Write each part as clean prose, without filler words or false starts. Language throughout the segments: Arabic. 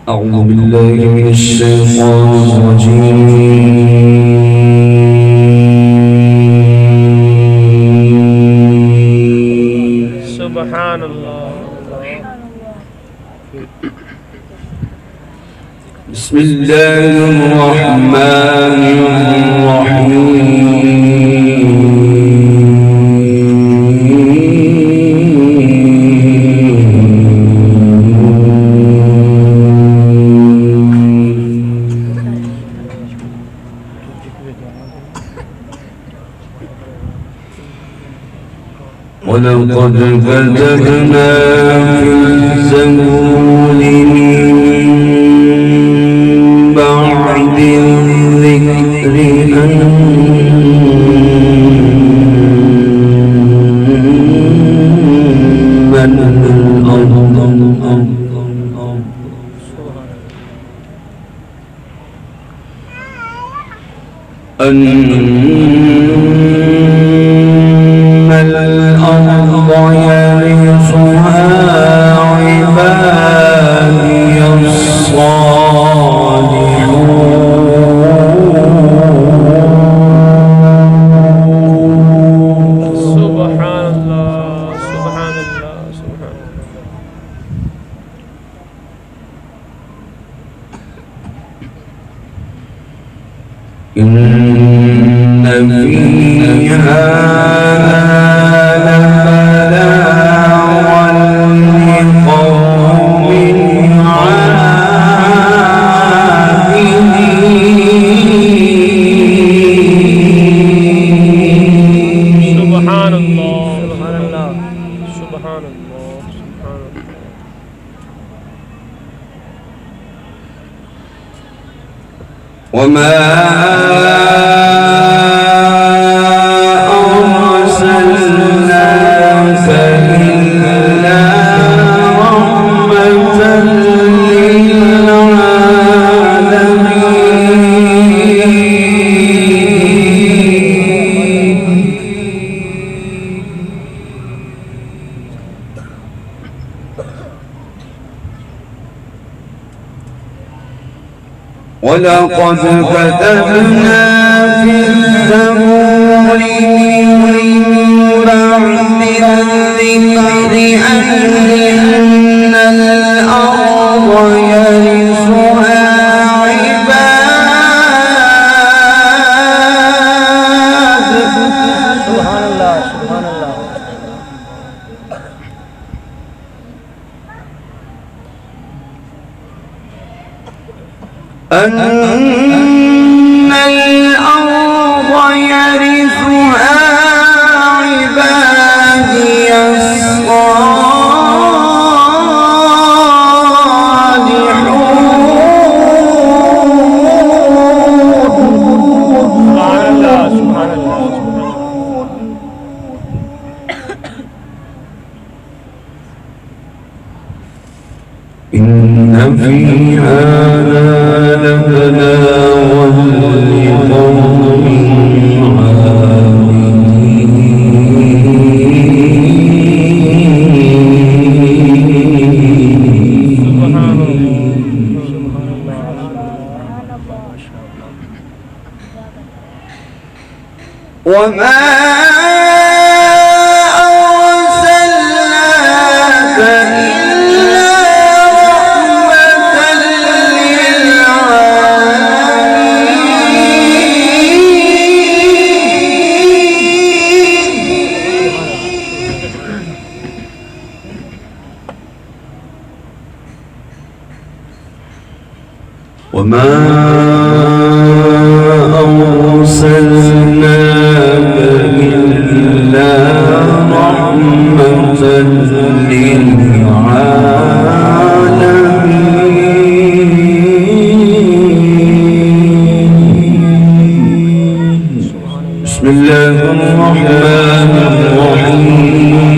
أعوذ بالله من الشيطان الرجيم. سبحان الله. بسم الله الرحمن الرحيم. ولقد كتبنا في الزبور من بعد الذكر أن الأرض يرثها عبادي الصالحون. سبحان الله سبحان الله سبحان الله. إن في هذا لبلاغا لقوم عابدين. سبحان الله سبحان الله سبحان الله سبحان الله. وما أرسلناك إلا رحمة للعالمين. ولقد كتبنا في الزبور من بعد الذكر أن الأرض يرثها عباد. سبحان الله سبحان الله. أن الأرض يرثها عبادي الصالحون. سبحان الله سبحان الله. إن في هذا لبلاغا لقوم عابدين. سبحان الله سبحان الله. وما أرسلناك إلا رحمة للعالمين. وما أرسلناك إلا رحمة للعالمين. بسم الله الرحمن الرحيم.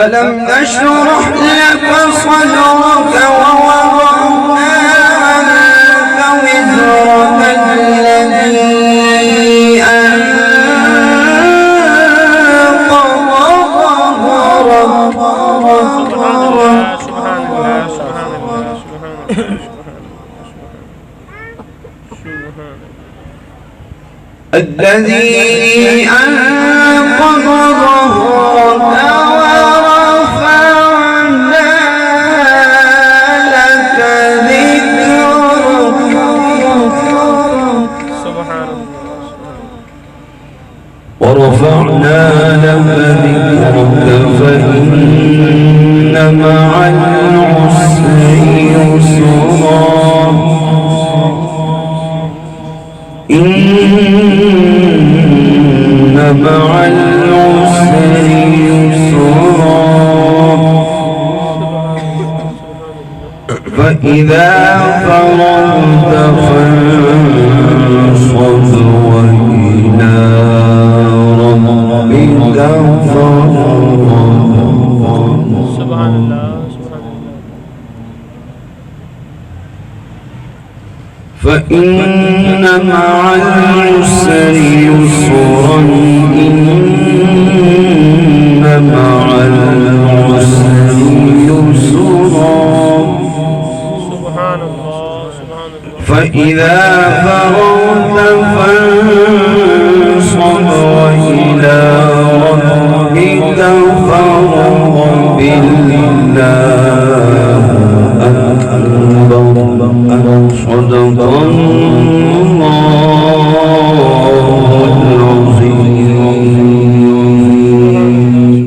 ألم نشرح لك صدرك ووضعنا عنك الذي أنقض ظهرك ورفعنا لك ذكرك. سبحان الله. ورفعنا لك ذكرك فإن مع العسر يسرا. إن مع العسر يسرا. فإذا فرغت فانصب وإلى ربك فارغب. سبحان الله. سبحان الله. فإن مع العسر يسرا. إن مع العسر يسرا. سبحان الله. سبحان الله. فإذا فرغت